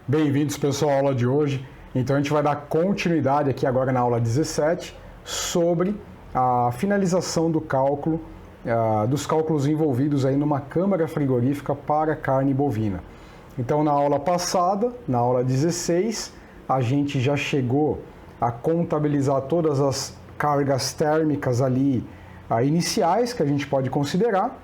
Bem-vindos, pessoal, à aula de hoje. Então, a gente vai dar continuidade aqui agora na aula 17 sobre a finalização do cálculo, dos cálculos envolvidos aí numa câmara frigorífica para carne bovina. Então, na aula passada, na aula 16, a gente já chegou a contabilizar todas as cargas térmicas ali iniciais que a gente pode considerar.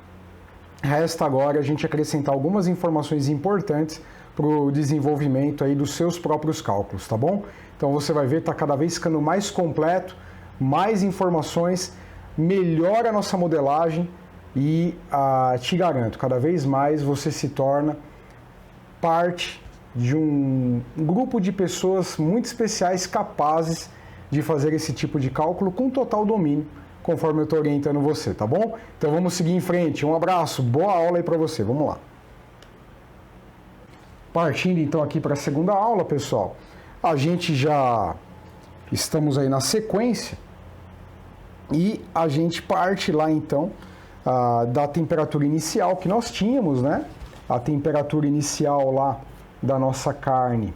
Resta agora a gente acrescentar algumas informações importantes para o desenvolvimento aí dos seus próprios cálculos, tá bom? Então você vai ver, está cada vez ficando mais completo, mais informações, melhora a nossa modelagem e te garanto, cada vez mais você se torna parte de um grupo de pessoas muito especiais capazes de fazer esse tipo de cálculo com total domínio, conforme eu estou orientando você, tá bom? Então vamos seguir em frente. Um abraço, boa aula aí para você. Vamos lá. Partindo então aqui para a segunda aula, pessoal, a gente já estamos aí na sequência e a gente parte lá então da temperatura inicial que nós tínhamos, né? A temperatura inicial lá da nossa carne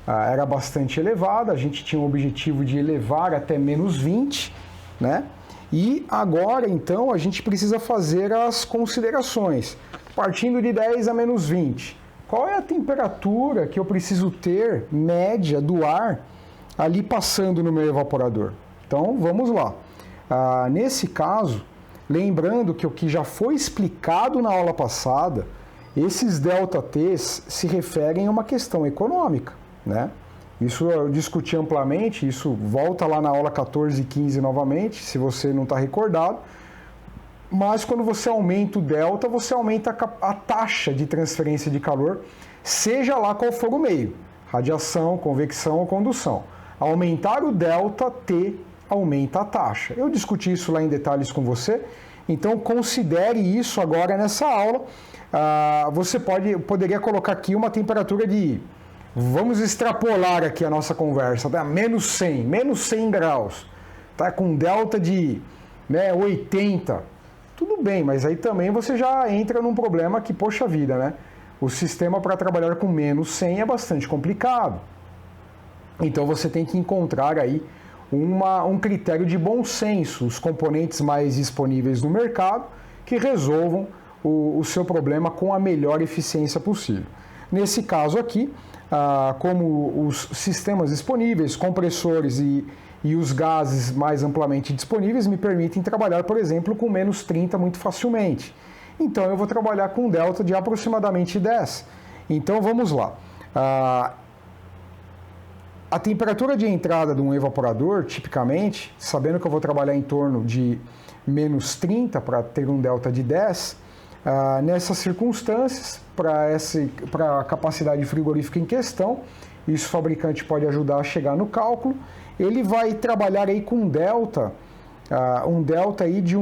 era bastante elevada, a gente tinha o objetivo de elevar até menos 20, né? E agora então a gente precisa fazer as considerações, partindo de 10 a menos 20. Qual é a temperatura que eu preciso ter, média, do ar, ali passando no meu evaporador? Então, vamos lá. Nesse caso, lembrando que o que já foi explicado na aula passada, esses ΔTs se referem a uma questão econômica, né? Isso eu discuti amplamente, isso volta lá na aula 14 e 15 novamente, se você não está recordado. Mas quando você aumenta o delta, você aumenta a taxa de transferência de calor, seja lá qual for o meio, radiação, convecção ou condução. Aumentar o delta T aumenta a taxa. Eu discuti isso lá em detalhes com você, então considere isso agora nessa aula. Você poderia colocar aqui uma temperatura de, vamos extrapolar aqui a nossa conversa, tá? menos 100 graus, tá? Com delta de 80. Tudo bem, mas aí também você já entra num problema que, poxa vida, né? O sistema para trabalhar com menos 100 é bastante complicado. Então você tem que encontrar aí um critério de bom senso, os componentes mais disponíveis no mercado que resolvam o seu problema com a melhor eficiência possível. Nesse caso aqui, como os sistemas disponíveis, compressores e os gases mais amplamente disponíveis me permitem trabalhar, por exemplo, com menos 30 muito facilmente. Então eu vou trabalhar com um delta de aproximadamente 10. Então vamos lá. A temperatura de entrada de um evaporador, tipicamente, sabendo que eu vou trabalhar em torno de menos 30 para ter um delta de 10, nessas circunstâncias, para a capacidade frigorífica em questão, isso o fabricante pode ajudar a chegar no cálculo. Ele vai trabalhar aí com um delta aí de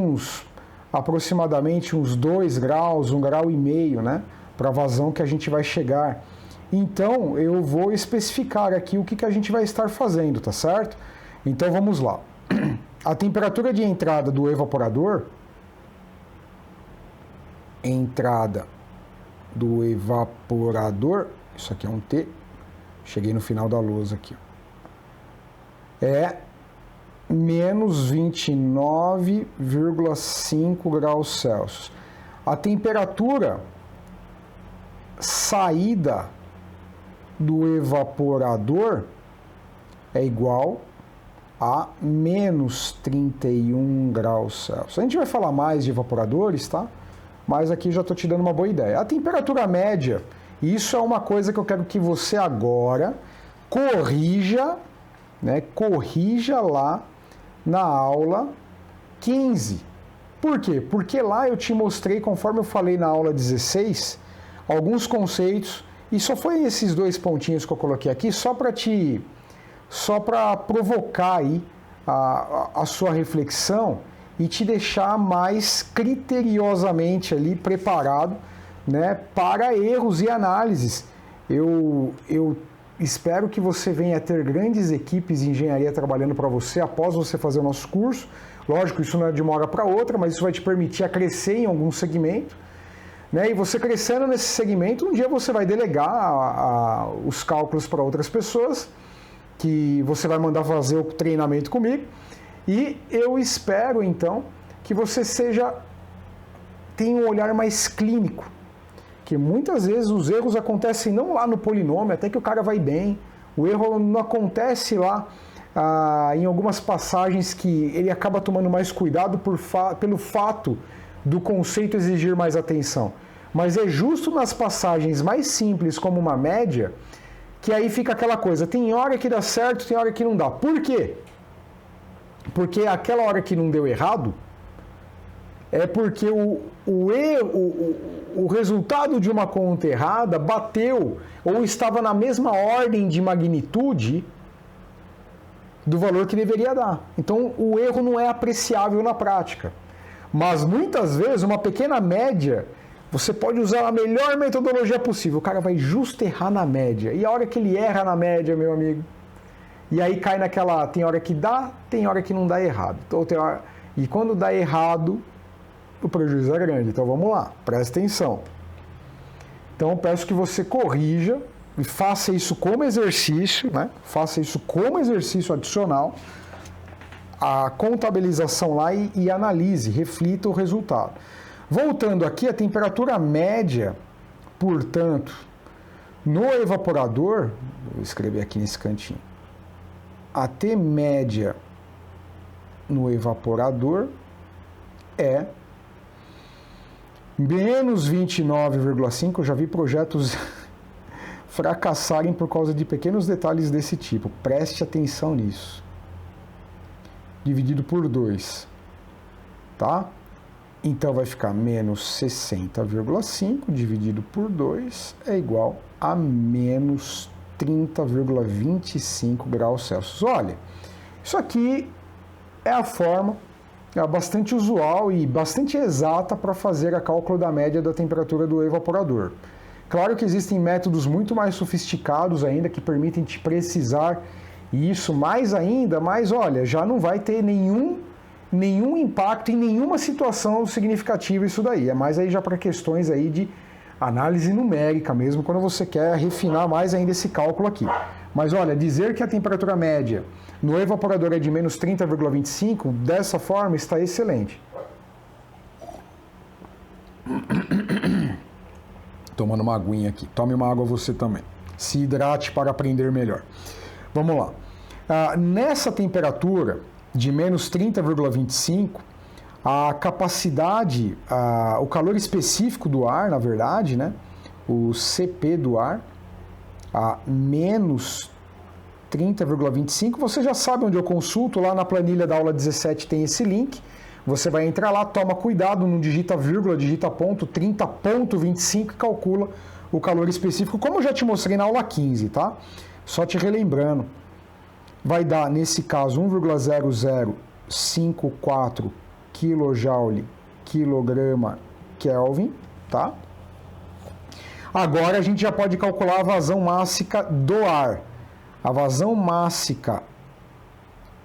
aproximadamente uns 2 graus, 1,5 grau, né, para a vazão que a gente vai chegar. Então, eu vou especificar aqui o que a gente vai estar fazendo, tá certo? Então, vamos lá. A temperatura de entrada do evaporador, isso aqui é um T, cheguei no final da lousa aqui, é menos 29,5 graus Celsius. A temperatura saída do evaporador é igual a menos 31 graus Celsius. A gente vai falar mais de evaporadores, tá? Mas aqui já estou te dando uma boa ideia. A temperatura média, isso é uma coisa que eu quero que você agora corrija, né? Corrija lá na aula 15. Por quê? Porque lá eu te mostrei, conforme eu falei na aula 16, alguns conceitos, e só foi esses 2 pontinhos que eu coloquei aqui, só para provocar aí a sua reflexão e te deixar mais criteriosamente ali preparado, né, para erros e análises. Eu espero que você venha ter grandes equipes de engenharia trabalhando para você após você fazer o nosso curso. Lógico, isso não é de uma hora para outra, mas isso vai te permitir a crescer em algum segmento. né? E você crescendo nesse segmento, um dia você vai delegar os cálculos para outras pessoas, que você vai mandar fazer o treinamento comigo, e eu espero, então, que você tenha um olhar mais clínico, que muitas vezes os erros acontecem não lá no polinômio, até que o cara vai bem, o erro não acontece lá em algumas passagens que ele acaba tomando mais cuidado pelo fato do conceito exigir mais atenção. Mas é justo nas passagens mais simples, como uma média, que aí fica aquela coisa, tem hora que dá certo, tem hora que não dá. Por quê? Porque aquela hora que não deu errado, é porque o resultado de uma conta errada bateu ou estava na mesma ordem de magnitude do valor que deveria dar. Então, o erro não é apreciável na prática. Mas, muitas vezes, uma pequena média, você pode usar a melhor metodologia possível. O cara vai justo errar na média. E a hora que ele erra na média, meu amigo, e aí cai naquela, tem hora que dá, tem hora que não dá errado. Então, e quando dá errado, o prejuízo é grande. Então vamos lá, presta atenção. Então eu peço que você corrija e faça isso como exercício, né? Faça isso como exercício adicional, a contabilização lá e analise, reflita o resultado. Voltando aqui, a temperatura média, portanto, no evaporador, vou escrever aqui nesse cantinho, a T média no evaporador é menos 29,5. Eu já vi projetos fracassarem por causa de pequenos detalhes desse tipo. Preste atenção nisso. Dividido por 2, tá? Então vai ficar menos 60,5 dividido por 2 é igual a menos 30,25 graus Celsius. Olha, isso aqui é a forma bastante usual e bastante exata para fazer a cálculo da média da temperatura do evaporador. Claro que existem métodos muito mais sofisticados ainda que permitem te precisar isso mais ainda, mas olha, já não vai ter nenhum impacto em nenhuma situação significativa isso daí. É mais aí já para questões aí de análise numérica mesmo, quando você quer refinar mais ainda esse cálculo aqui. Mas olha, dizer que a temperatura média no evaporador é de menos 30,25, dessa forma está excelente. Tomando uma aguinha aqui. Tome uma água você também. Se hidrate para aprender melhor. Vamos lá. Nessa temperatura de menos 30,25, a capacidade, o calor específico do ar, na verdade, né? O CP do ar, a menos 30,25, você já sabe onde eu consulto, lá na planilha da aula 17 tem esse link, você vai entrar lá, toma cuidado, não digita vírgula, digita ponto, 30,25 e calcula o calor específico, como eu já te mostrei na aula 15, tá? Só te relembrando, vai dar, nesse caso, 1,0054 kJ, quilograma Kelvin, tá? Agora a gente já pode calcular a vazão mássica do ar. A vazão mássica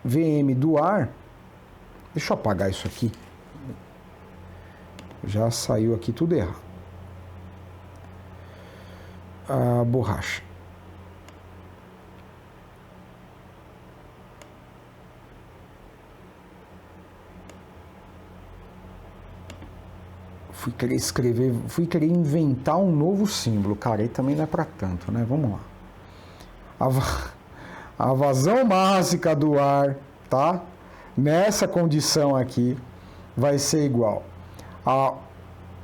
VM do ar, deixa eu apagar isso aqui, já saiu aqui tudo errado. A borracha. Fui querer inventar um novo símbolo, cara, aí também não é para tanto, né? Vamos lá. A vazão mássica do ar, tá? Nessa condição aqui, vai ser igual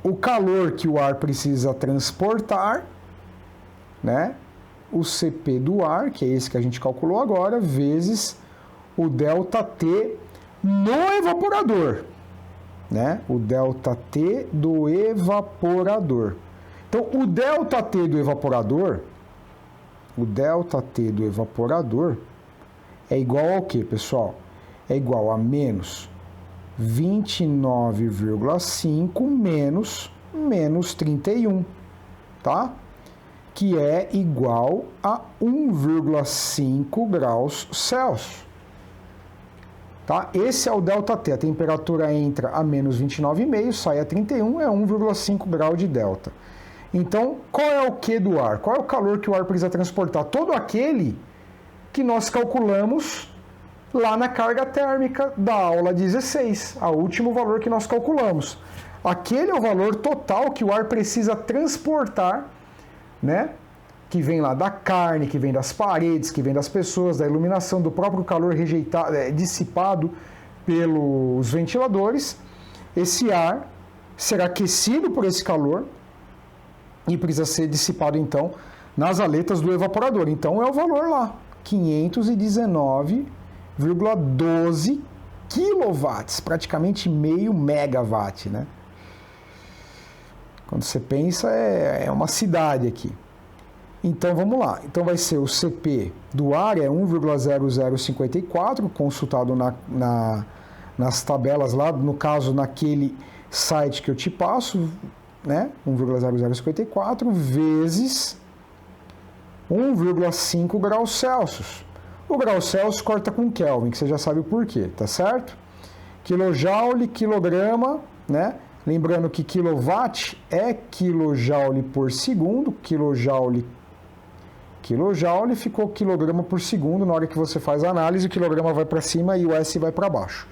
o calor que o ar precisa transportar, né? O CP do ar, que é esse que a gente calculou agora, vezes o ΔT no evaporador, né? O ΔT do evaporador. Então, o ΔT do evaporador, é igual ao que, pessoal? É igual a menos 29,5 menos 31, tá? Que é igual a 1,5 graus Celsius. Tá? Esse é o ΔT, a temperatura entra a menos 29,5, sai a 31, é 1,5 grau de delta. Então, qual é o Q do ar? Qual é o calor que o ar precisa transportar? Todo aquele que nós calculamos lá na carga térmica da aula 16, o último valor que nós calculamos. Aquele é o valor total que o ar precisa transportar, né? Que vem lá da carne, que vem das paredes, que vem das pessoas, da iluminação, do próprio calor rejeitado, dissipado pelos ventiladores. Esse ar será aquecido por esse calor e precisa ser dissipado, então, nas aletas do evaporador. Então, é o valor lá, 519,12 quilowatts, praticamente meio megawatt, né? Quando você pensa, é uma cidade aqui. Então, vamos lá. Então, vai ser o CP do ar, é 1,0054, consultado nas tabelas lá, no caso, naquele site que eu te passo, né? 1,0054 vezes 1,5 graus Celsius. O grau Celsius corta com Kelvin, que você já sabe o porquê, tá certo? Kilojoule, quilograma, né? Lembrando que quilowatt é quilojoule por segundo, kilojoule ficou quilograma por segundo. Na hora que você faz a análise, o quilograma vai para cima e o S vai para baixo.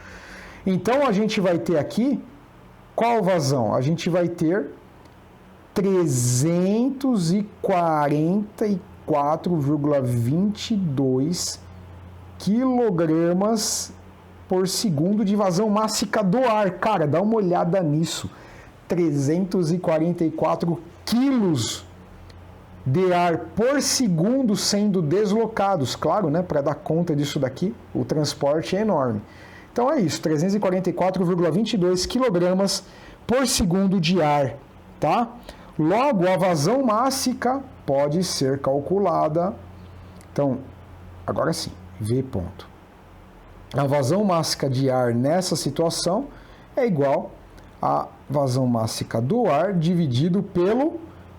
Então, a gente vai ter aqui, qual vazão? A gente vai ter 344,22 quilogramas por segundo de vazão mássica do ar. Cara, dá uma olhada nisso. 344 quilos de ar por segundo sendo deslocados. Claro, né? Para dar conta disso daqui, o transporte é enorme. Então é isso, 344,22 quilogramas por segundo de ar, tá? Logo, a vazão mássica pode ser calculada. Então, agora sim, V ponto. A vazão mássica de ar nessa situação é igual à vazão mássica do ar dividido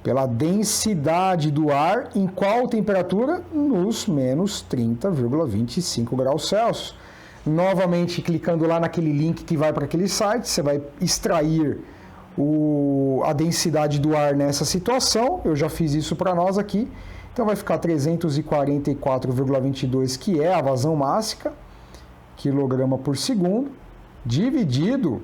pela densidade do ar em qual temperatura? Nos menos 30,25 graus Celsius. Novamente, clicando lá naquele link que vai para aquele site, você vai extrair a densidade do ar nessa situação. Eu já fiz isso para nós aqui. Então, vai ficar 344,22, que é a vazão mássica, quilograma por segundo, dividido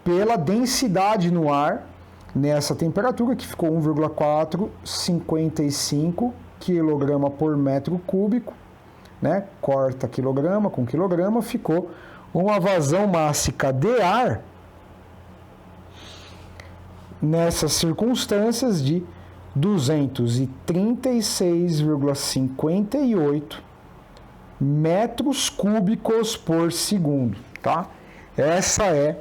pela densidade no ar nessa temperatura, que ficou 1,455 quilograma por metro cúbico, né? Corta quilograma com quilograma, ficou uma vazão mássica de ar nessas circunstâncias de 236,58 metros cúbicos por segundo, tá? Essa é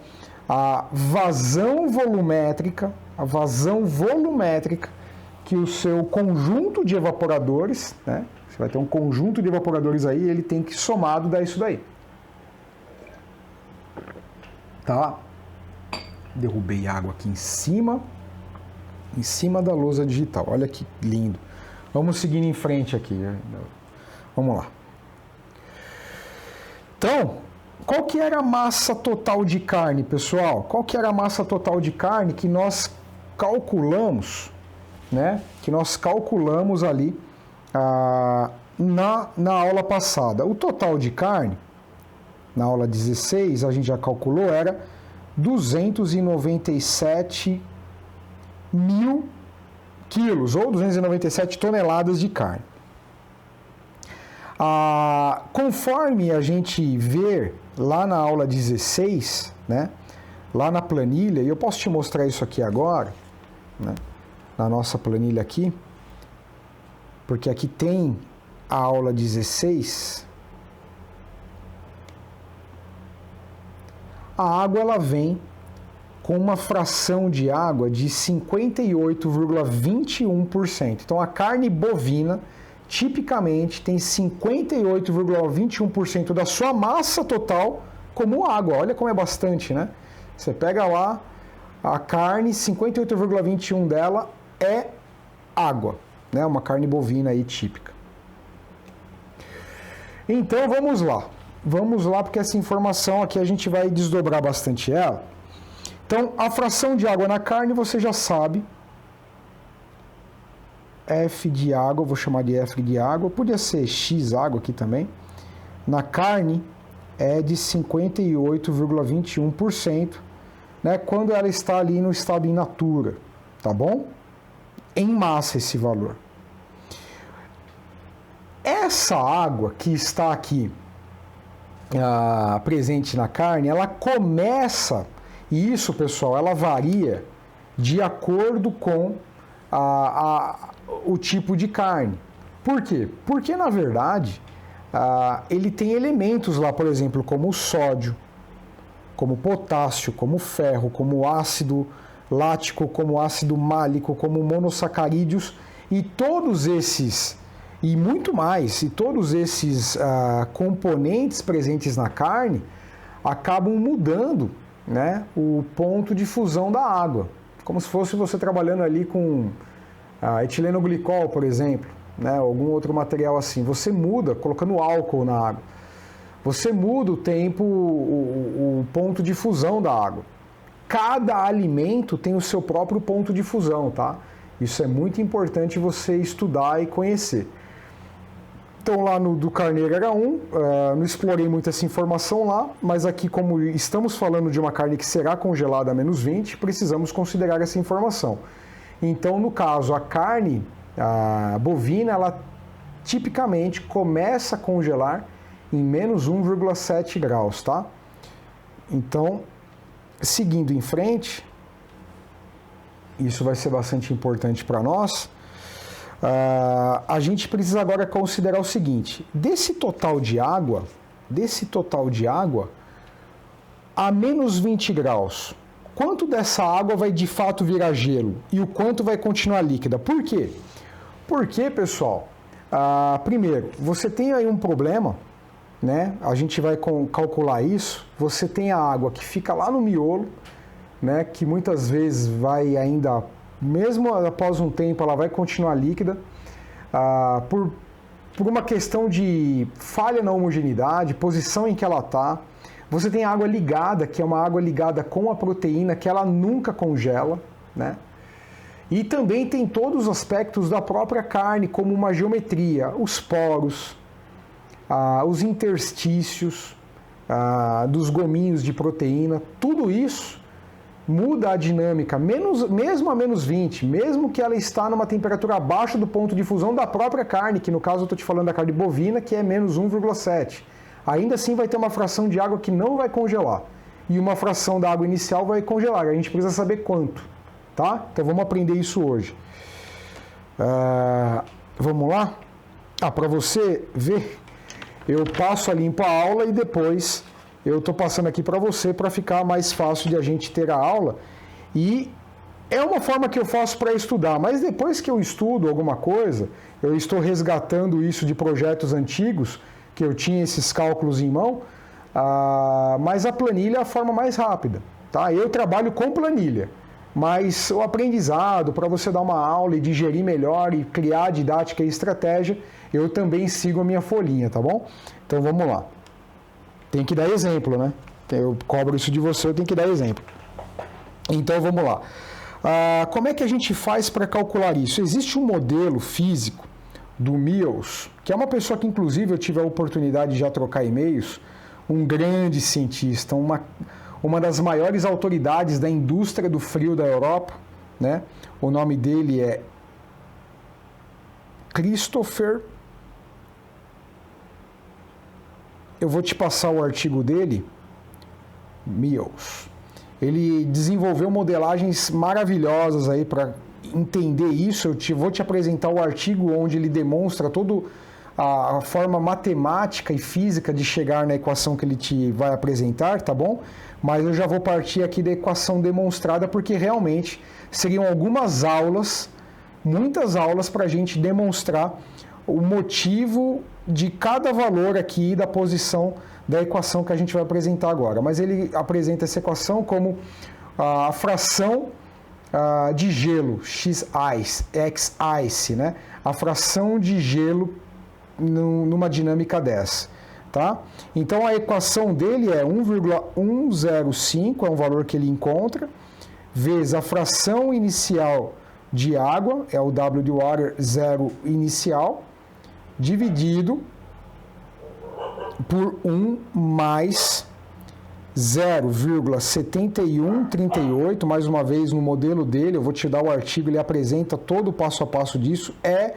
a vazão volumétrica, que o seu conjunto de evaporadores, né? Você vai ter um conjunto de evaporadores aí, ele tem que somado dar isso daí. Tá? Derrubei água aqui em cima da lousa digital. Olha que lindo. Vamos seguindo em frente aqui. Vamos lá. Então, qual que era a massa total de carne, pessoal? Qual que era a massa total de carne que nós calculamos, né? Que nós calculamos ali na aula passada. O total de carne, na aula 16, a gente já calculou, era 297 mil quilos, ou 297 toneladas de carne. Conforme a gente vê lá na aula 16, né, lá na planilha, e eu posso te mostrar isso aqui agora, né, na nossa planilha aqui, porque aqui tem a aula 16. A água ela vem com uma fração de água de 58,21%. Então a carne bovina tipicamente tem 58,21% da sua massa total como água. Olha como é bastante, né? Você pega lá a carne, 58,21% dela é água, né? Uma carne bovina aí típica. Então vamos lá. vamos lá, porque essa informação aqui a gente vai desdobrar bastante ela. Então, a fração de água na carne você já sabe. F de água, vou chamar de F de água, podia ser X água aqui também. Na carne é de 58,21%, né, quando ela está ali no estado in natura, tá bom? Em massa esse valor. Essa água que está aqui presente na carne, ela começa, e isso, pessoal, ela varia de acordo com o tipo de carne. Por quê? Porque, na verdade, ele tem elementos lá, por exemplo, como o sódio, como potássio, como ferro, como ácido lático, como ácido málico, como monossacarídeos, e todos esses, e muito mais, e todos esses componentes presentes na carne acabam mudando, né, o ponto de fusão da água, como se fosse você trabalhando ali com etilenoglicol, por exemplo, né, algum outro material assim. Você muda colocando álcool na água. Você muda o tempo, o ponto de fusão da água. Cada alimento tem o seu próprio ponto de fusão, tá? Isso é muito importante você estudar e conhecer. Então lá no do carneiro era não explorei muito essa informação lá, mas aqui, como estamos falando de uma carne que será congelada a menos 20, precisamos considerar essa informação. Então, no caso, a carne bovina, ela tipicamente começa a congelar em menos 1,7 graus, tá? Então, seguindo em frente, isso vai ser bastante importante para nós, a gente precisa agora considerar o seguinte: desse total de água, a menos 20 graus, quanto dessa água vai de fato virar gelo e o quanto vai continuar líquida? Por quê? Porque, pessoal, primeiro, você tem aí um problema, né? A gente vai calcular isso. Você tem a água que fica lá no miolo, né? Que muitas vezes vai ainda, mesmo após um tempo, ela vai continuar líquida, por uma questão de falha na homogeneidade, posição em que ela está. Você tem a água ligada, que é uma água ligada com a proteína, que ela nunca congela, né? E também tem todos os aspectos da própria carne, como uma geometria, os poros, os interstícios, dos gominhos de proteína, tudo isso muda a dinâmica, mesmo a menos 20, mesmo que ela está numa temperatura abaixo do ponto de fusão da própria carne, que no caso eu estou te falando da carne bovina, que é menos 1,7. Ainda assim vai ter uma fração de água que não vai congelar, e uma fração da água inicial vai congelar. A gente precisa saber quanto, tá? Então vamos aprender isso hoje. Vamos lá? Para você ver, eu passo a limpo a aula e depois eu estou passando aqui para você para ficar mais fácil de a gente ter a aula. E é uma forma que eu faço para estudar, mas depois que eu estudo alguma coisa, eu estou resgatando isso de projetos antigos, que eu tinha esses cálculos em mão, mas a planilha é a forma mais rápida, tá? Eu trabalho com planilha, mas o aprendizado, para você dar uma aula e digerir melhor e criar didática e estratégia, eu também sigo a minha folhinha, tá bom? Então vamos lá. Tem que dar exemplo, né? Eu cobro isso de você, eu tenho que dar exemplo. Então vamos lá. Como é que a gente faz para calcular isso? Existe um modelo físico do Mills, que é uma pessoa que inclusive eu tive a oportunidade de já trocar e-mails, um grande cientista, uma das maiores autoridades da indústria do frio da Europa, né? O nome dele é Christopher. Eu vou te passar o artigo dele, Mills. Ele desenvolveu modelagens maravilhosas aí para entender isso. Vou te apresentar o artigo onde ele demonstra toda a forma matemática e física de chegar na equação que ele te vai apresentar, tá bom? Mas eu já vou partir aqui da equação demonstrada, porque realmente seriam algumas aulas, muitas aulas, para a gente demonstrar o motivo de cada valor aqui da posição da equação que a gente vai apresentar agora. Mas ele apresenta essa equação como a fração de gelo, x-ice, x-ice, né? A fração de gelo numa dinâmica dessa. tá? Então a equação dele é 1,105, é um valor que ele encontra, vezes a fração inicial de água, é o W de water, zero inicial, dividido por 1 mais 0,7138, mais uma vez no modelo dele, eu vou te dar o artigo, ele apresenta todo o passo a passo disso, é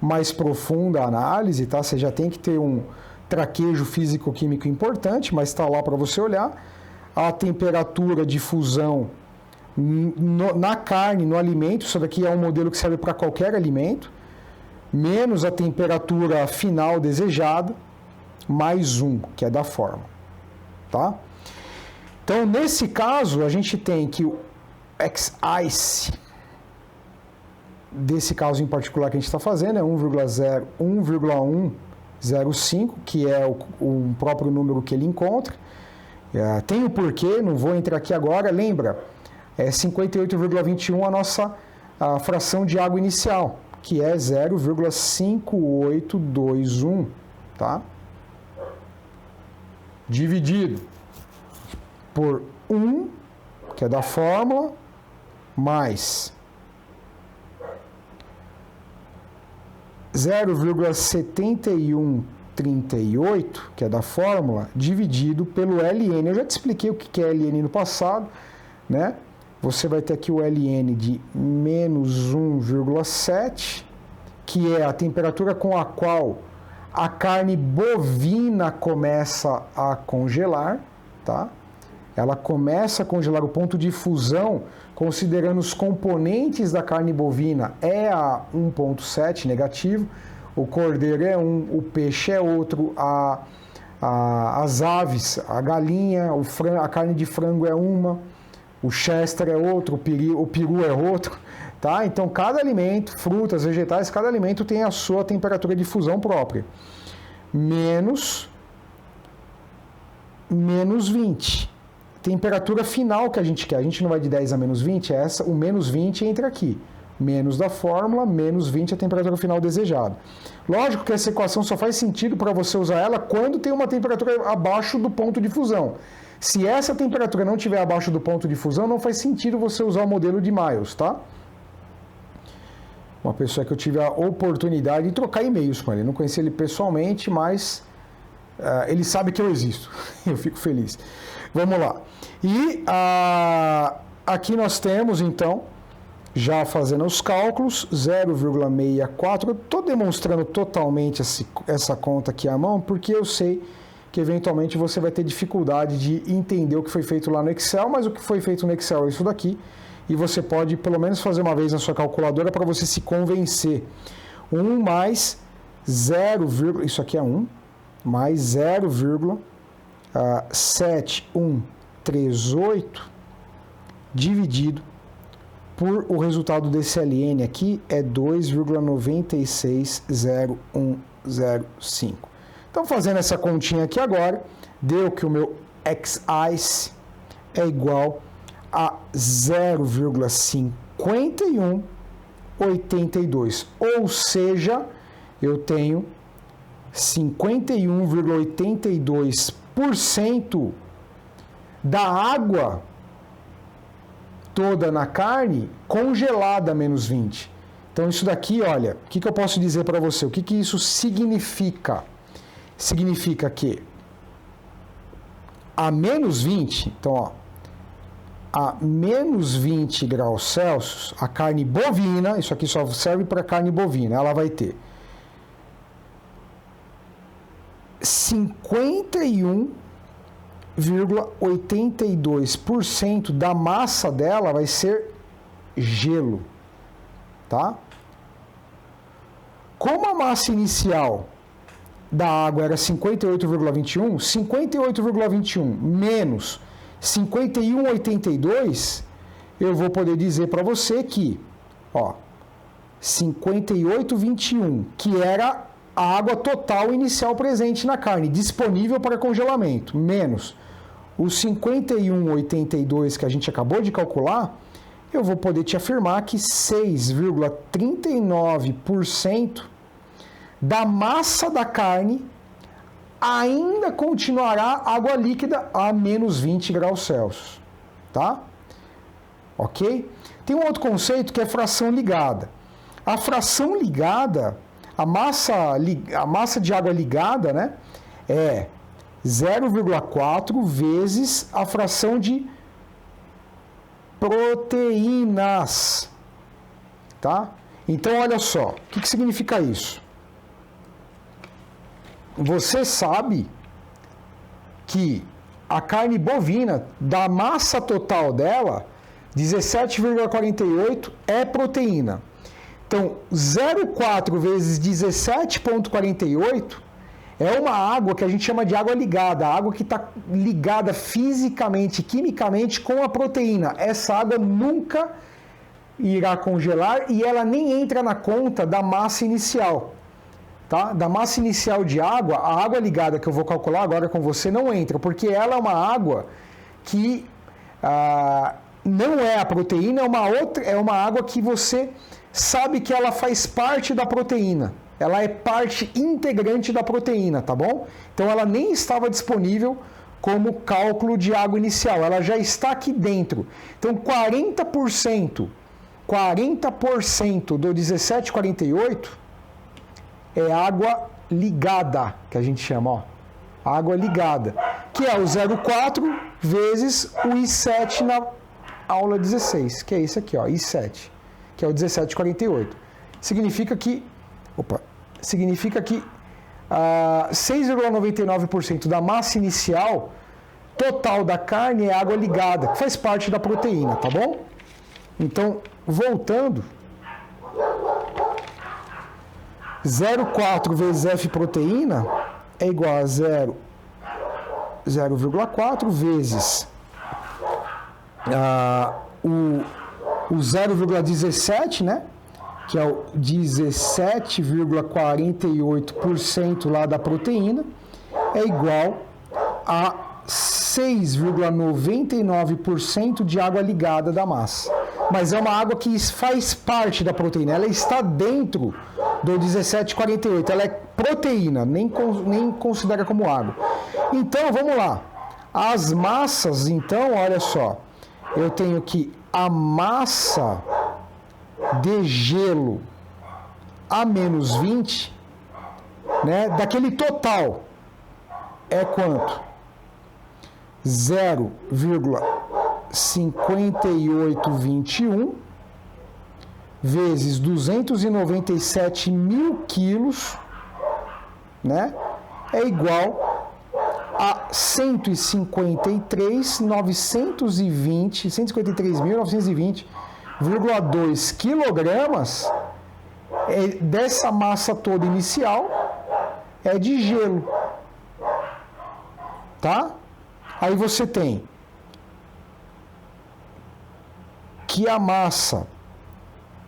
mais profunda a análise, tá? Você já tem que ter um traquejo físico-químico importante, mas está lá para você olhar. A temperatura de fusão na carne, no alimento, isso daqui é um modelo que serve para qualquer alimento, menos a temperatura final desejada, mais 1, que é da fórmula, tá? Então, nesse caso, a gente tem que o X-ICE, desse caso em particular que a gente está fazendo, é 1,105, que é o próprio número que ele encontra. Tem o porquê, não vou entrar aqui agora. Lembra, é 58,21 a nossa fração de água inicial, que é 0,5821, tá? Dividido por 1, que é da fórmula, mais 0,7138, que é da fórmula, dividido pelo LN. Eu já te expliquei o que é LN no passado, né? Você vai ter aqui o LN de menos 1,7, que é a temperatura com a qual a carne bovina começa a congelar, tá? Ela começa a congelar, o ponto de fusão, considerando os componentes da carne bovina, é a 1,7 negativo, o cordeiro é 1, o peixe é outro, as aves, a galinha, a carne de frango é uma, o chester é outro, o peru é outro, tá? Então, cada alimento, frutas, vegetais, cada alimento tem a sua temperatura de fusão própria. Menos 20. Temperatura final que a gente quer. A gente não vai de 10 a menos 20, é essa, o menos 20 entra aqui. Menos da fórmula, menos 20 a temperatura final desejada. Lógico que essa equação só faz sentido para você usar ela quando tem uma temperatura abaixo do ponto de fusão. Se essa temperatura não estiver abaixo do ponto de fusão, não faz sentido você usar o modelo de Miles, tá? Uma pessoa que eu tive a oportunidade de trocar e-mails com ele. Eu não conheci ele pessoalmente, mas ele sabe que eu existo. Eu fico feliz. Vamos lá. E aqui nós temos, então, já fazendo os cálculos, 0,64. Eu estou demonstrando totalmente essa conta aqui à mão, porque eu sei que eventualmente você vai ter dificuldade de entender o que foi feito lá no Excel, mas o que foi feito no Excel é isso daqui, e você pode pelo menos fazer uma vez na sua calculadora para você se convencer. 1 mais 0, isso aqui é 1, mais 0,7138 dividido por o resultado desse LN aqui é 2,960105. Então, fazendo essa continha aqui agora, deu que o meu X-ICE é igual a 0,5182. Ou seja, eu tenho 51,82% da água toda na carne congelada a menos 20. Então, isso daqui, olha, o que eu posso dizer para você? O que isso significa? Significa que a menos 20, então, ó, a menos 20 graus Celsius, a carne bovina, isso aqui só serve para carne bovina, ela vai ter 51,82% da massa dela vai ser gelo, tá? Como a massa inicial da água era 58,21, 58,21 menos 51,82, eu vou poder dizer para você que, ó, 58,21, que era a água total inicial presente na carne, disponível para congelamento, menos os 51,82 que a gente acabou de calcular, eu vou poder te afirmar que 6,39% da massa da carne ainda continuará água líquida a menos 20 graus Celsius, tá? Ok? Tem um outro conceito que é fração ligada. A fração ligada, a massa de água ligada, né, é 0,4 vezes a fração de proteínas, tá? Então, olha só, o que significa isso? Você sabe que a carne bovina, da massa total dela, 17,48 é proteína. Então, 0,4 vezes 17,48 é uma água que a gente chama de água ligada, a água que está ligada fisicamente, quimicamente com a proteína. Essa água nunca irá congelar e ela nem entra na conta da massa inicial. Tá? Da massa inicial de água, a água ligada que eu vou calcular agora com você não entra, porque ela é uma água que não é a proteína, é uma água que você sabe que ela faz parte da proteína. Ela é parte integrante da proteína, tá bom? Então ela nem estava disponível como cálculo de água inicial, ela já está aqui dentro. Então 40% do 17,48 é água ligada, que a gente chama, ó. Água ligada, que é o 0,4 vezes o I7 na aula 16, que é esse aqui, ó, I7, que é o 17,48. Significa que 6,99% da massa inicial total da carne é água ligada, que faz parte da proteína, tá bom? Então, voltando, 0,4 vezes F proteína é igual a 0,4 vezes o 0,17, né? Que é o 17,48% lá da proteína, é igual a 6,99% de água ligada da massa. Mas é uma água que faz parte da proteína, ela está dentro do 17,48, ela é proteína, nem considera como água. Então, vamos lá. As massas, então, olha só, eu tenho que a massa de gelo a menos 20, né, daquele total, é quanto? 0,5821 vezes 297 mil quilos, né, é igual a 153.920,2 quilogramas dessa massa toda inicial é de gelo, tá? Aí você tem que a massa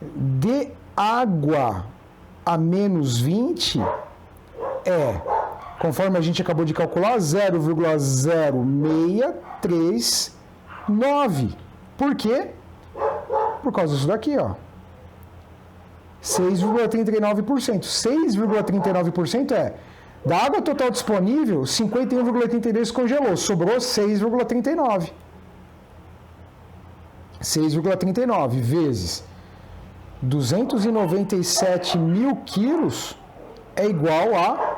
de água a menos 20 é, conforme a gente acabou de calcular, 0,0639. Por quê? Por causa disso daqui, ó. 6,39%. 6,39% é da água total disponível, 51,82 congelou, sobrou 6,39. 6,39 vezes 297 mil quilos é igual a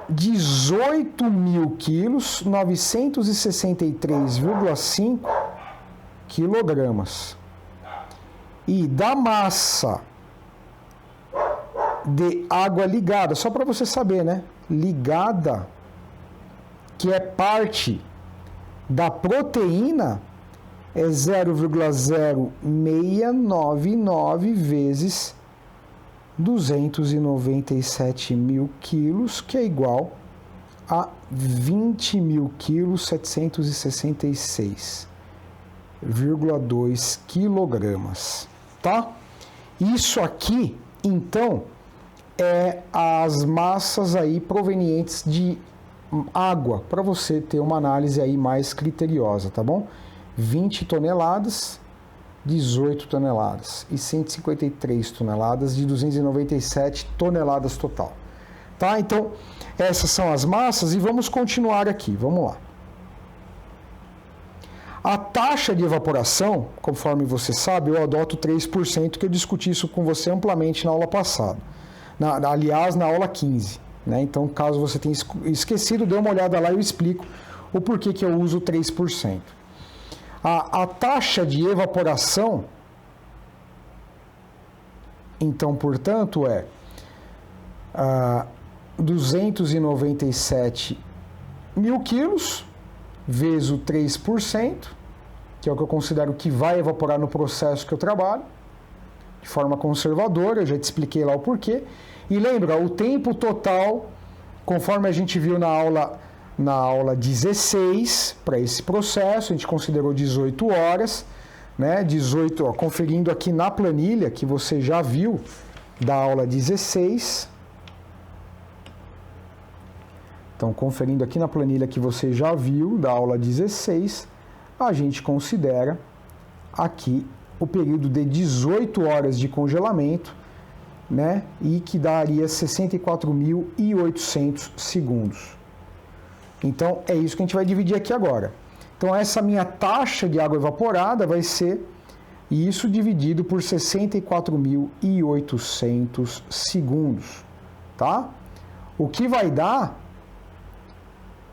18 mil quilos, 963,5 quilogramas. E da massa de água ligada, só para você saber, né? Ligada, que é parte da proteína, é 0,0699 vezes 297 mil quilos, que é igual a 20 mil quilos, 766,2 quilogramas, tá? Isso aqui, então, é as massas aí provenientes de água, para você ter uma análise aí mais criteriosa, tá bom? 20 toneladas, 18 toneladas e 153 toneladas de 297 toneladas total. Tá? Então, essas são as massas e vamos continuar aqui. Vamos lá. A taxa de evaporação, conforme você sabe, eu adoto 3%, que eu discuti isso com você amplamente na aula passada. Aliás, na aula 15. Né? Então, caso você tenha esquecido, dê uma olhada lá e eu explico o porquê que eu uso 3%. A taxa de evaporação, então, portanto, é 297 mil quilos vezes o 3%, que é o que eu considero que vai evaporar no processo que eu trabalho, de forma conservadora, eu já te expliquei lá o porquê. E lembra, o tempo total, conforme a gente viu na aula 16, para esse processo, a gente considerou 18 horas, né? 18, ó, conferindo aqui na planilha que você já viu da aula 16. Então, conferindo aqui na planilha que você já viu da aula 16, a gente considera aqui o período de 18 horas de congelamento, né? E que daria 64.800 segundos. Então, é isso que a gente vai dividir aqui agora. Então, essa minha taxa de água evaporada vai ser isso dividido por 64.800 segundos, tá? O que vai dar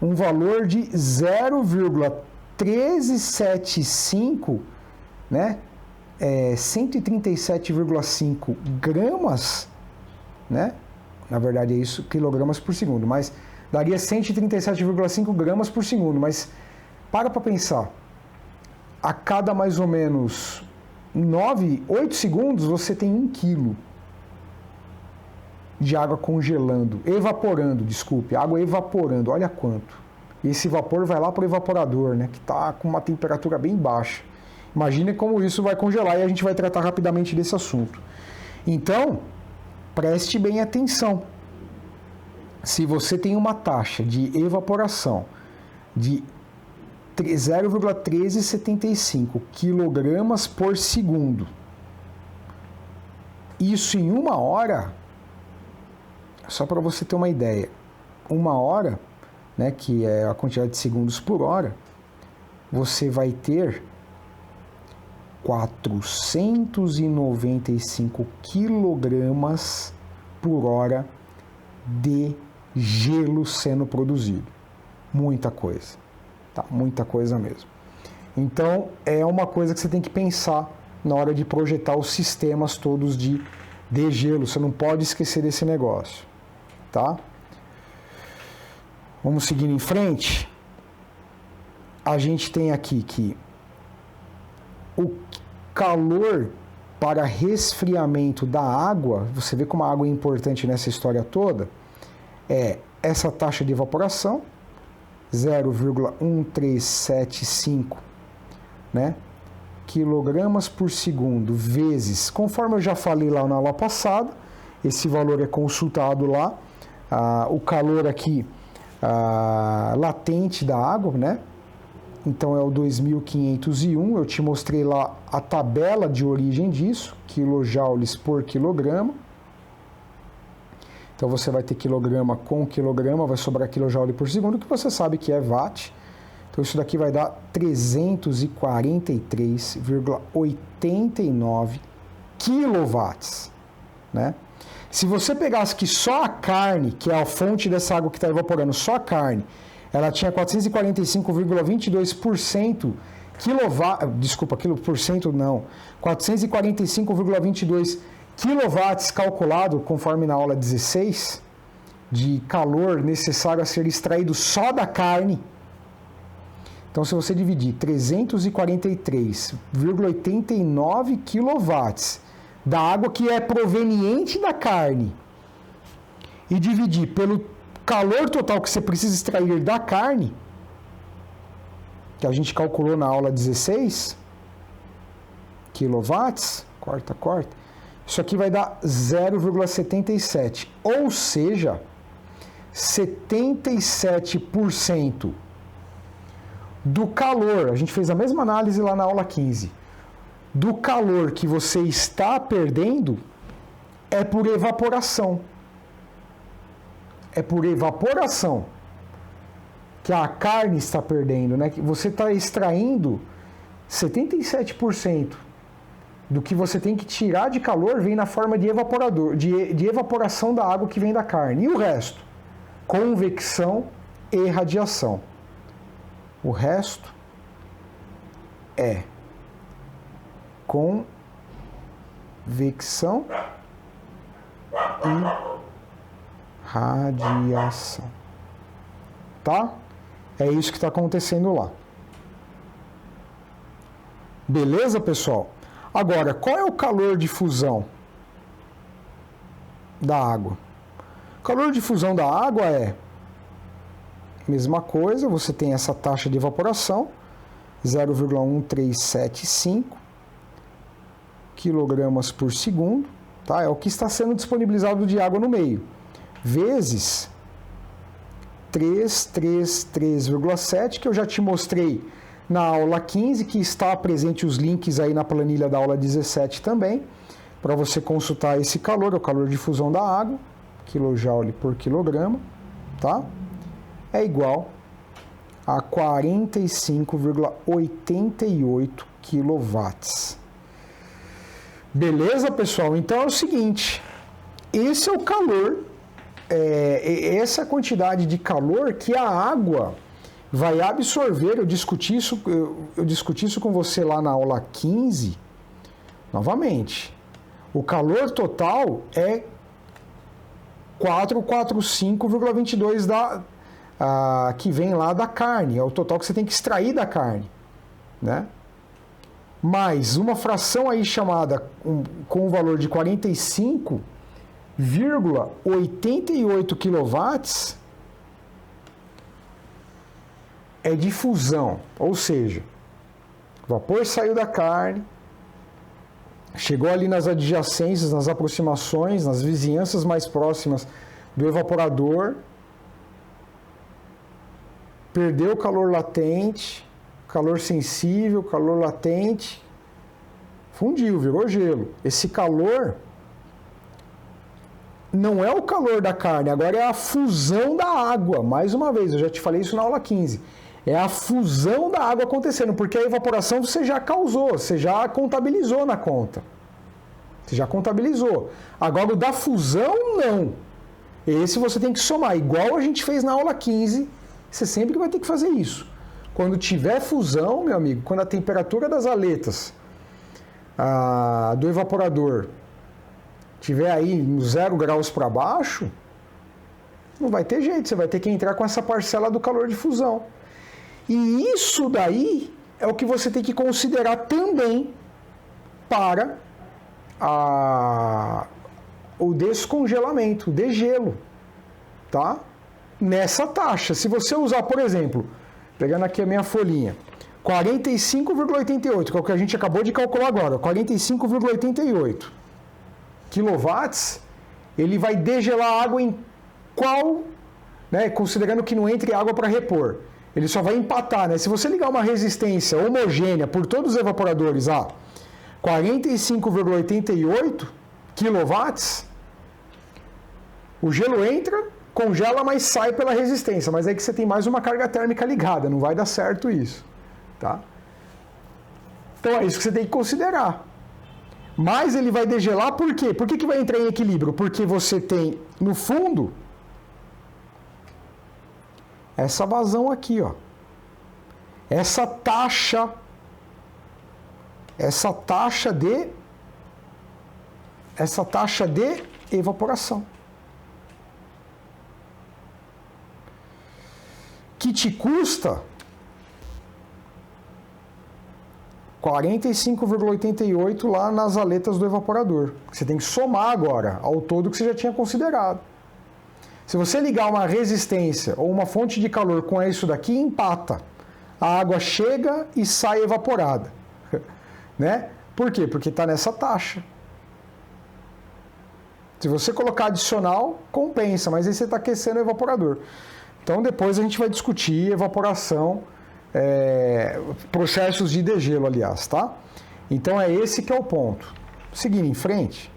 um valor de 0,1375, né? 137,5 gramas, né? Na verdade é isso, quilogramas por segundo, mas daria 137,5 gramas por segundo. Mas para pensar, a cada mais ou menos 8 segundos você tem 1 quilo de água água evaporando, olha quanto. E esse vapor vai lá para o evaporador, né, que está com uma temperatura bem baixa. Imagine como isso vai congelar e a gente vai tratar rapidamente desse assunto. Então, preste bem atenção. Se você tem uma taxa de evaporação de 0,1375 quilogramas por segundo, isso em 1 hora, só para você ter uma ideia, 1 hora, né, que é a quantidade de segundos por hora, você vai ter 495 quilogramas por hora de gelo sendo produzido. Muita coisa, tá? Muita coisa mesmo. Então, é uma coisa que você tem que pensar na hora de projetar os sistemas todos de gelo. Você não pode esquecer desse negócio, tá? Vamos seguir em frente. A gente tem aqui que o calor para resfriamento da água, você vê como a água é importante nessa história toda, é essa taxa de evaporação, 0,1375, né, quilogramas por segundo, vezes, conforme eu já falei lá na aula passada, esse valor é consultado lá, o calor aqui latente da água, né? Então é o 2501, eu te mostrei lá a tabela de origem disso, quilojoules por quilograma. Então você vai ter quilograma com quilograma, vai sobrar quilojoule por segundo, que você sabe que é watt. Então isso daqui vai dar 343,89 quilowatts, né? Se você pegasse que só a carne, que é a fonte dessa água que está evaporando, só a carne, ela tinha 445,22% 445,22 quilowatts calculado, conforme na aula 16, de calor necessário a ser extraído só da carne. Então, se você dividir 343,89 quilowatts da água que é proveniente da carne e dividir pelo calor total que você precisa extrair da carne, que a gente calculou na aula 16, quilowatts, corta, isso aqui vai dar 0,77, ou seja, 77% do calor, a gente fez a mesma análise lá na aula 15, do calor que você está perdendo é por evaporação. é por evaporação que a carne está perdendo, né? Que você está extraindo 77% do que você tem que tirar de calor vem na forma de evaporador, de evaporação da água que vem da carne. E o resto? Convecção e radiação. O resto é convecção e radiação. Tá? É isso que está acontecendo lá. Beleza, pessoal? Agora, qual é o calor de fusão da água? O calor de fusão da água é mesma coisa, você tem essa taxa de evaporação, 0,1375 kg por segundo, tá? É o que está sendo disponibilizado de água no meio, vezes 333,7, que eu já te mostrei na aula 15, que está presente os links aí na planilha da aula 17 também, para você consultar esse calor, é o calor de fusão da água, kJ por quilograma, tá? É igual a 45,88 kW. Beleza, pessoal? Então é o seguinte, esse é o calor, essa quantidade de calor que a água vai absorver. Eu discuti isso com você lá na aula 15, novamente. O calor total é 445,22 que vem lá da carne, é o total que você tem que extrair da carne, né? Mais uma fração aí chamada com o valor de 45,88 kW é de fusão, ou seja, o vapor saiu da carne, chegou ali nas adjacências, nas aproximações, nas vizinhanças mais próximas do evaporador, perdeu o calor latente, calor sensível, calor latente, fundiu, virou gelo. Esse calor não é o calor da carne, agora é a fusão da água. Mais uma vez, eu já te falei isso na aula 15. É a fusão da água acontecendo, porque a evaporação você já causou, você já contabilizou na conta. Você já contabilizou. Agora o da fusão, não. Esse você tem que somar, igual a gente fez na aula 15, você sempre vai ter que fazer isso. Quando tiver fusão, meu amigo, quando a temperatura das aletas do evaporador tiver aí nos 0 graus para baixo, não vai ter jeito, você vai ter que entrar com essa parcela do calor de fusão. E isso daí é o que você tem que considerar também para o descongelamento, o degelo, tá? Nessa taxa. Se você usar, por exemplo, pegando aqui a minha folhinha, 45,88, que é o que a gente acabou de calcular agora, 45,88 quilowatts, ele vai degelar a água em qual, né, considerando que não entre água para repor. Ele só vai empatar, né? Se você ligar uma resistência homogênea por todos os evaporadores a 45,88 quilowatts, o gelo entra, congela, mas sai pela resistência. Mas é que você tem mais uma carga térmica ligada, não vai dar certo isso, tá? Então é isso que você tem que considerar. Mas ele vai degelar por quê? Por que vai entrar em equilíbrio? Porque você tem no fundo essa vazão aqui, ó. Essa taxa de evaporação, que te custa 45,88 lá nas aletas do evaporador. Você tem que somar agora ao todo que você já tinha considerado. Se você ligar uma resistência ou uma fonte de calor com isso daqui, empata. A água chega e sai evaporada. Né? Por quê? Porque está nessa taxa. Se você colocar adicional, compensa, mas aí você está aquecendo o evaporador. Então depois a gente vai discutir evaporação, processos de degelo, aliás, tá? Então é esse que é o ponto. Seguindo em frente.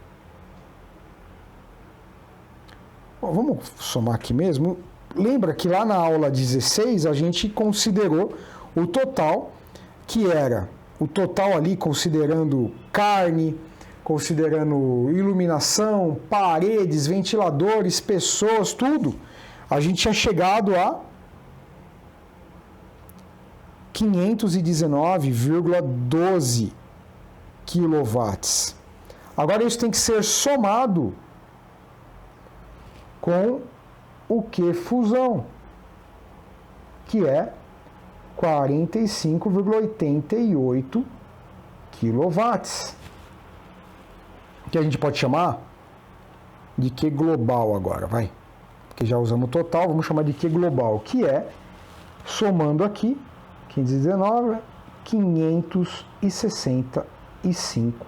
Vamos somar aqui mesmo. Lembra que lá na aula 16 a gente considerou o total, que era o total ali considerando carne, considerando iluminação, paredes, ventiladores, pessoas, tudo. A gente tinha chegado a 519,12 quilowatts. Agora isso tem que ser somado com o que fusão, que é 45,88 quilowatts. Que a gente pode chamar de Q global agora, vai. Porque já usamos o total, vamos chamar de Q global, que é, somando aqui, 519, 565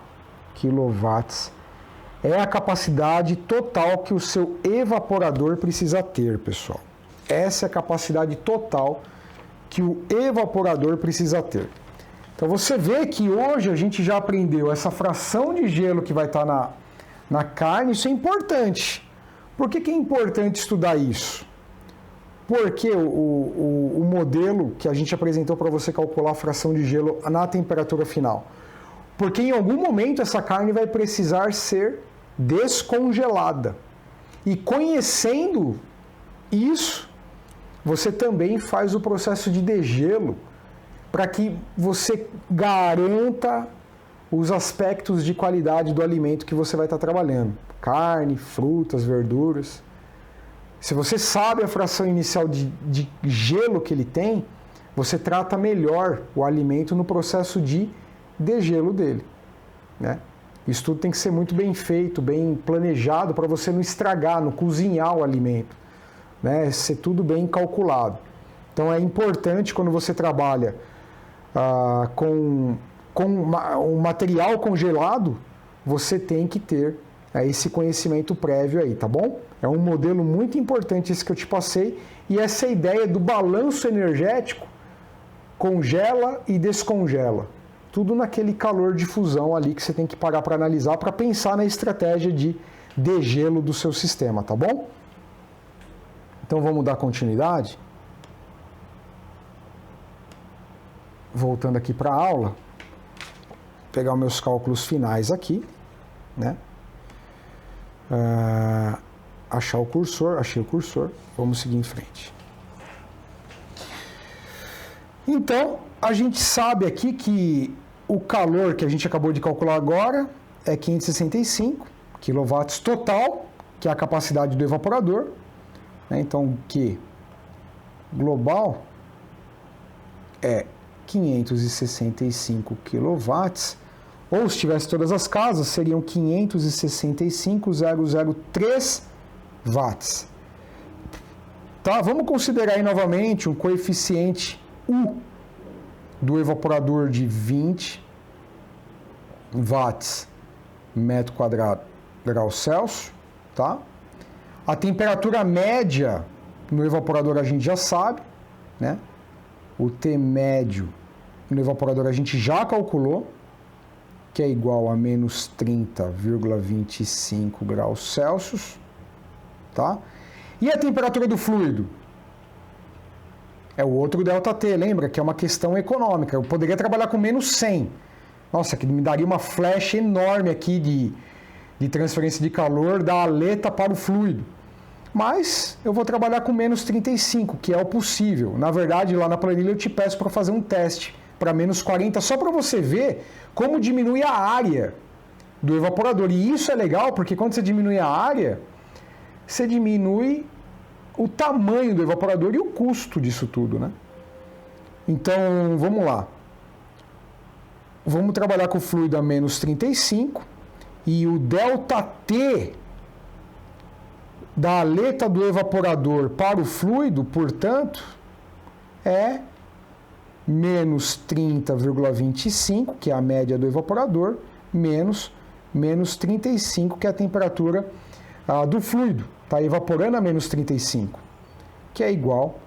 quilowatts. É a capacidade total que o seu evaporador precisa ter, pessoal. Essa é a capacidade total que o evaporador precisa ter. Então você vê que hoje a gente já aprendeu essa fração de gelo que vai estar na carne, isso é importante. Por que é importante estudar isso? Porque o modelo que a gente apresentou para você calcular a fração de gelo na temperatura final. Porque em algum momento essa carne vai precisar ser descongelada. E conhecendo isso, você também faz o processo de degelo para que você garanta os aspectos de qualidade do alimento que você vai estar trabalhando. Carne, frutas, verduras. Se você sabe a fração inicial de gelo que ele tem, você trata melhor o alimento no processo de degelo dele, né? Isso tudo tem que ser muito bem feito, bem planejado para você não estragar, não cozinhar o alimento, né? Ser tudo bem calculado. Então é importante quando você trabalha com um material congelado, você tem que ter esse conhecimento prévio aí, tá bom? É um modelo muito importante esse que eu te passei, e essa ideia do balanço energético, congela e descongela. Tudo naquele calor de fusão ali que você tem que parar para analisar, para pensar na estratégia de degelo do seu sistema, tá bom? Então vamos dar continuidade. Voltando aqui para a aula, pegar os meus cálculos finais aqui, né? Achar o cursor, achei o cursor, vamos seguir em frente. Então, a gente sabe aqui que o calor que a gente acabou de calcular agora é 565 kW total, que é a capacidade do evaporador, né? Então, Q global é 565 kW, ou se tivesse todas as casas, seriam 565.003 watts. Tá? Vamos considerar aí novamente um coeficiente U do evaporador de 20 watts metro quadrado grau Celsius, tá? A temperatura média no evaporador a gente já sabe, né? O T médio no evaporador a gente já calculou, que é igual a menos 30,25 graus Celsius, tá? E a temperatura do fluido? É o outro ΔT, lembra? Que é uma questão econômica. Eu poderia trabalhar com menos 100. Nossa, que me daria uma flecha enorme aqui de transferência de calor da aleta para o fluido. Mas eu vou trabalhar com menos 35, que é o possível. Na verdade, lá na planilha eu te peço para fazer um teste para menos 40, só para você ver como diminui a área do evaporador. E isso é legal, porque quando você diminui a área, você diminui o tamanho do evaporador e o custo disso tudo, né? Então, vamos lá. Vamos trabalhar com o fluido a menos 35 e o ΔT da aleta do evaporador para o fluido, portanto, é menos 30,25, que é a média do evaporador, menos 35, que é a temperatura do fluido. Está evaporando a menos 35, que é igual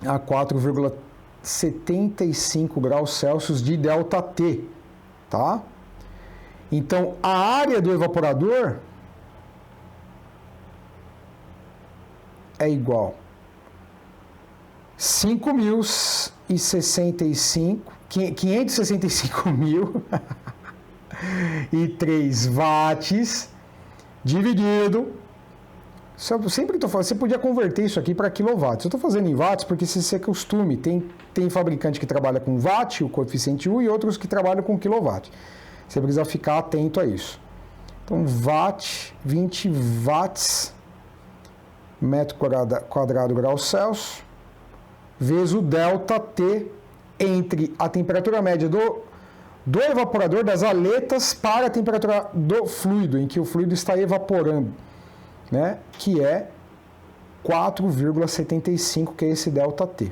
a 4,75 graus Celsius de ΔT, tá? Então, a área do evaporador é igual 565.003 watts dividido. Sempre estou falando, você podia converter isso aqui para quilowatts. Eu estou fazendo em watts porque isso é costume. Tem fabricante que trabalha com watt, o coeficiente U, e outros que trabalham com kilowatt. Você precisa ficar atento a isso. Então, watt, 20 watts, metro quadrado grau Celsius, vezes o delta T entre a temperatura média do evaporador, das aletas, para a temperatura do fluido, em que o fluido está evaporando, né? Que é 4,75, que é esse delta T,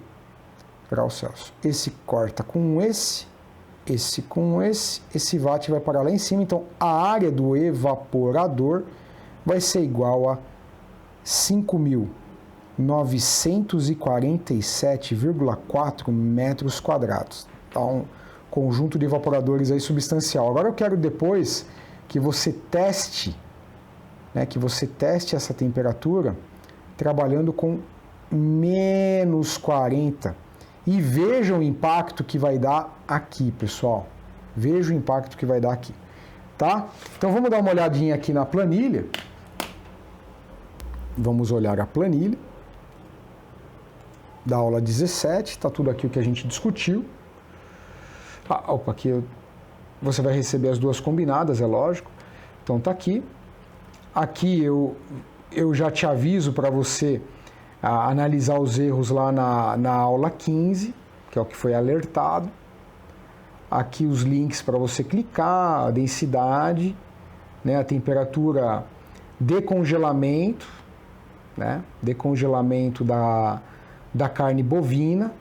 grau Celsius. Esse corta com esse com esse watt vai parar lá em cima. Então, a área do evaporador vai ser igual a 5.947,4 metros quadrados. Tá um conjunto de evaporadores aí substancial. Agora eu quero depois que você teste, né, essa temperatura trabalhando com menos 40 e veja o impacto que vai dar aqui, pessoal. Veja o impacto que vai dar aqui, tá? Então vamos dar uma olhadinha aqui na planilha. Vamos olhar a planilha da aula 17, tá tudo aqui o que a gente discutiu. Aqui você vai receber as duas combinadas, é lógico. Então tá aqui. Aqui eu já te aviso para você analisar os erros lá na aula 15, que é o que foi alertado. Aqui os links para você clicar, a densidade, né, a temperatura de congelamento, né, de congelamento da carne bovina.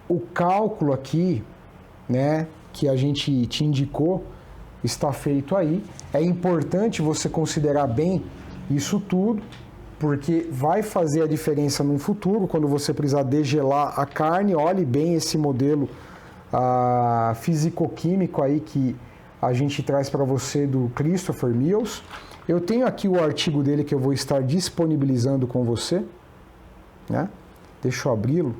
O cálculo aqui, né, que a gente te indicou, está feito aí. É importante você considerar bem isso tudo, porque vai fazer a diferença no futuro, quando você precisar degelar a carne. Olhe bem esse modelo físico-químico aí que a gente traz para você do Christopher Mills. Eu tenho aqui o artigo dele que eu vou estar disponibilizando com você, né? Deixa eu abri-lo.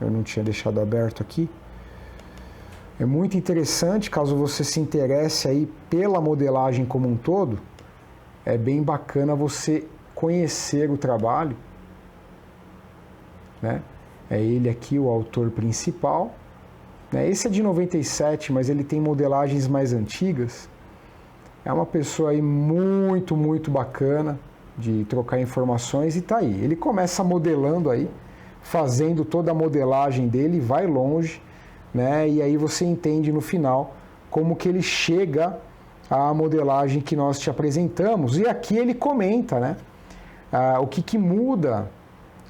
Eu não tinha deixado aberto aqui. É muito interessante, caso você se interesse aí pela modelagem como um todo, é bem bacana você conhecer o trabalho, né? É ele aqui o autor principal, né? Esse é de 97, mas ele tem modelagens mais antigas. É uma pessoa aí muito, muito bacana de trocar informações e tá aí. Ele começa modelando aí, fazendo toda a modelagem dele, vai longe, né? E aí você entende no final como que ele chega à modelagem que nós te apresentamos. E aqui ele comenta, né, o que muda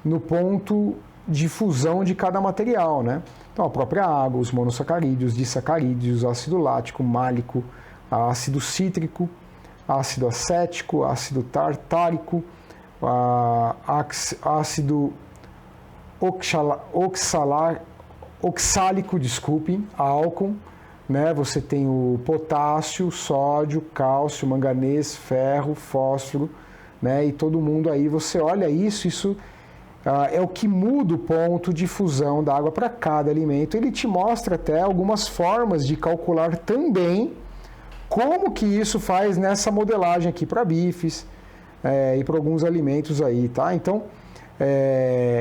no ponto de fusão de cada material, né? Então a própria água, os monossacarídeos, disacarídeos, ácido lático, málico, ácido cítrico, ácido acético, ácido tartárico, ácido oxálico, álcool, né? Você tem o potássio, sódio, cálcio, manganês, ferro, fósforo, né? E todo mundo aí, você olha isso é o que muda o ponto de fusão da água para cada alimento. Ele te mostra até algumas formas de calcular também como que isso faz nessa modelagem aqui para bifes e para alguns alimentos aí, tá? Então,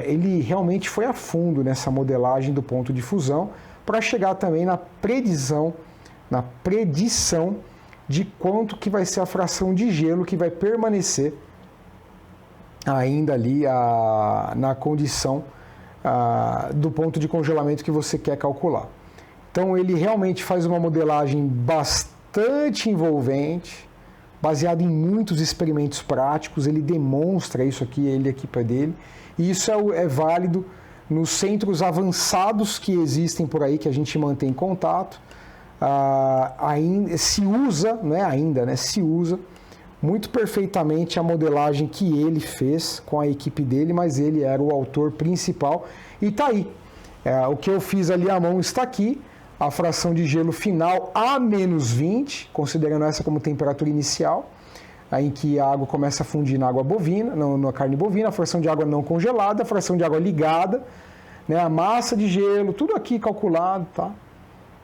ele realmente foi a fundo nessa modelagem do ponto de fusão para chegar também na predição de quanto que vai ser a fração de gelo que vai permanecer ainda ali na condição do ponto de congelamento que você quer calcular. Então ele realmente faz uma modelagem bastante envolvente, baseado em muitos experimentos práticos. Ele demonstra isso aqui, ele e a equipe dele, e isso é válido nos centros avançados que existem por aí, que a gente mantém contato. Se usa muito perfeitamente a modelagem que ele fez com a equipe dele, mas ele era o autor principal. E tá aí, o que eu fiz ali à mão está aqui, a fração de gelo final a menos 20, considerando essa como temperatura inicial, em que a água começa a fundir na água bovina, na carne bovina, a fração de água não congelada, a fração de água ligada, né, a massa de gelo, tudo aqui calculado, tá?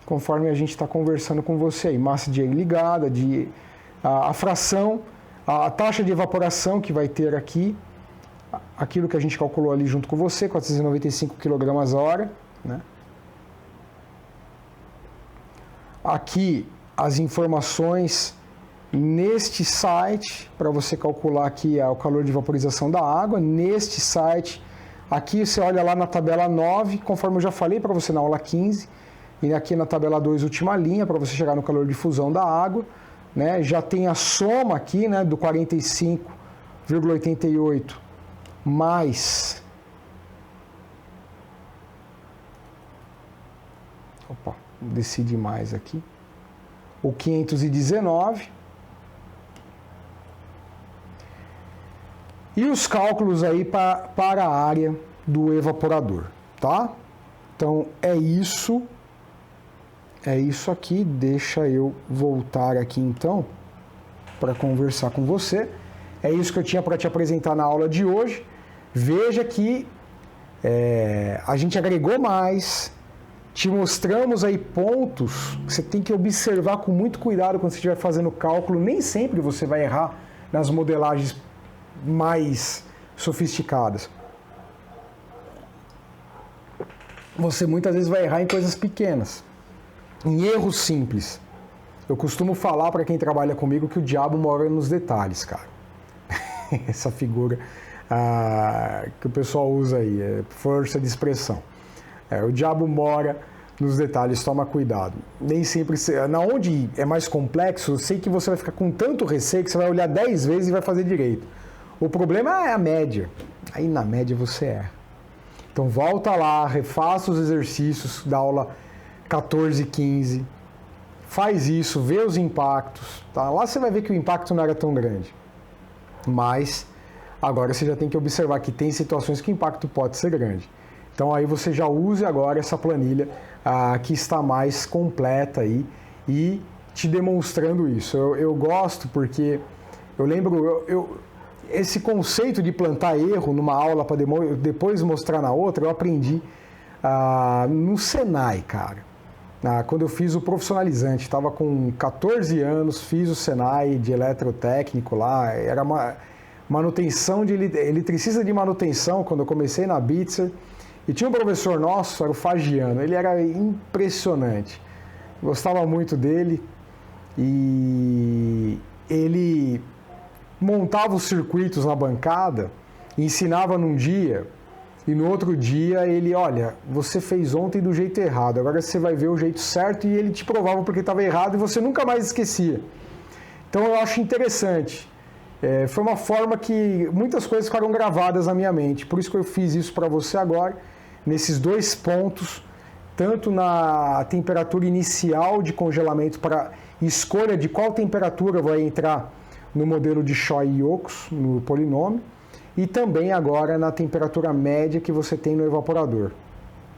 Conforme a gente está conversando com você aí, massa de gelo ligada, a fração, a taxa de evaporação que vai ter aqui, aquilo que a gente calculou ali junto com você, 495 kg/h, né? Aqui as informações neste site, para você calcular aqui o calor de vaporização da água, neste site, aqui você olha lá na tabela 9, conforme eu já falei para você na aula 15, e aqui na tabela 2, última linha, para você chegar no calor de fusão da água, né? Já tem a soma aqui, né, do 45,88 mais... Opa, desci demais aqui. O 519. E os cálculos aí para a área do evaporador, tá? Então, é isso aqui. Deixa eu voltar aqui, então, para conversar com você. É isso que eu tinha para te apresentar na aula de hoje. Veja que a gente agregou mais, te mostramos aí pontos que você tem que observar com muito cuidado quando você estiver fazendo o cálculo. Nem sempre você vai errar nas modelagens mais sofisticadas. Você muitas vezes vai errar em coisas pequenas, em erros simples. Eu costumo falar para quem trabalha comigo que o diabo mora nos detalhes, cara. Essa figura que o pessoal usa aí, é força de expressão. O diabo mora nos detalhes, toma cuidado. Nem sempre, na onde é mais complexo, eu sei que você vai ficar com tanto receio que você vai olhar 10 vezes e vai fazer direito. O problema é a média. Aí na média você erra. Então volta lá, refaça os exercícios da aula 14 e 15. Faz isso, vê os impactos. Tá? Lá você vai ver que o impacto não era tão grande. Mas agora você já tem que observar que tem situações que o impacto pode ser grande. Então aí você já use agora essa planilha que está mais completa aí e te demonstrando isso. Eu gosto porque eu lembro, esse conceito de plantar erro numa aula para depois mostrar na outra, eu aprendi no Senai, cara. Quando eu fiz o profissionalizante, estava com 14 anos, fiz o Senai de eletrotécnico lá, era manutenção de eletricista de manutenção, quando eu comecei na Bitzer. E tinha um professor nosso, era o Fagiano, ele era impressionante, gostava muito dele e ele montava os circuitos na bancada, ensinava num dia e no outro dia ele, olha, você fez ontem do jeito errado, agora você vai ver o jeito certo, e ele te provava porque estava errado e você nunca mais esquecia. Então eu acho interessante. Foi uma forma que muitas coisas ficaram gravadas na minha mente, por isso que eu fiz isso para você agora, nesses dois pontos, tanto na temperatura inicial de congelamento para escolha de qual temperatura vai entrar no modelo de Choi e Yocos, no polinômio, e também agora na temperatura média que você tem no evaporador,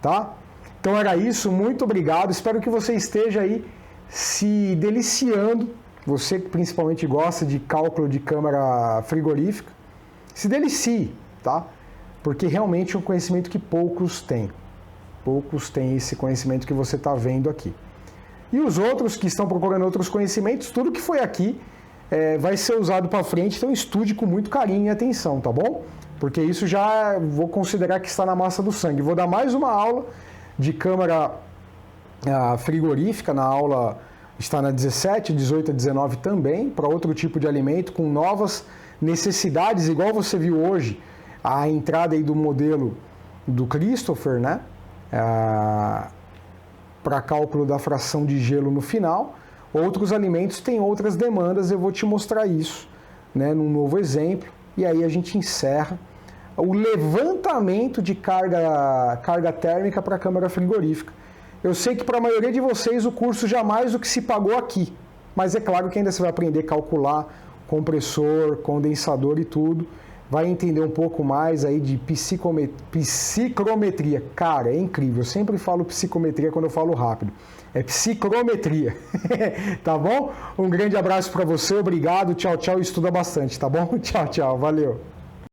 tá? Então era isso, muito obrigado, espero que você esteja aí se deliciando, você que principalmente gosta de cálculo de câmara frigorífica, se delicie, tá? Porque realmente é um conhecimento que poucos têm esse conhecimento que você está vendo aqui. E os outros que estão procurando outros conhecimentos, tudo que foi aqui vai ser usado para frente, então estude com muito carinho e atenção, tá bom? Porque isso já vou considerar que está na massa do sangue. Vou dar mais uma aula de câmara frigorífica, na aula está na 17, 18 a 19 também, para outro tipo de alimento, com novas necessidades, igual você viu hoje, a entrada aí do modelo do Christopher, né? Para cálculo da fração de gelo no final. Outros alimentos têm outras demandas, eu vou te mostrar isso, né, num novo exemplo, e aí a gente encerra o levantamento de carga térmica para a câmara frigorífica. Eu sei que para a maioria de vocês o curso já mais do que se pagou aqui, mas é claro que ainda você vai aprender a calcular compressor, condensador e tudo, vai entender um pouco mais aí de psicrometria. Cara, é incrível, eu sempre falo psicometria quando eu falo rápido. É psicrometria, tá bom? Um grande abraço para você, obrigado, tchau, tchau, estuda bastante, tá bom? Tchau, tchau, valeu.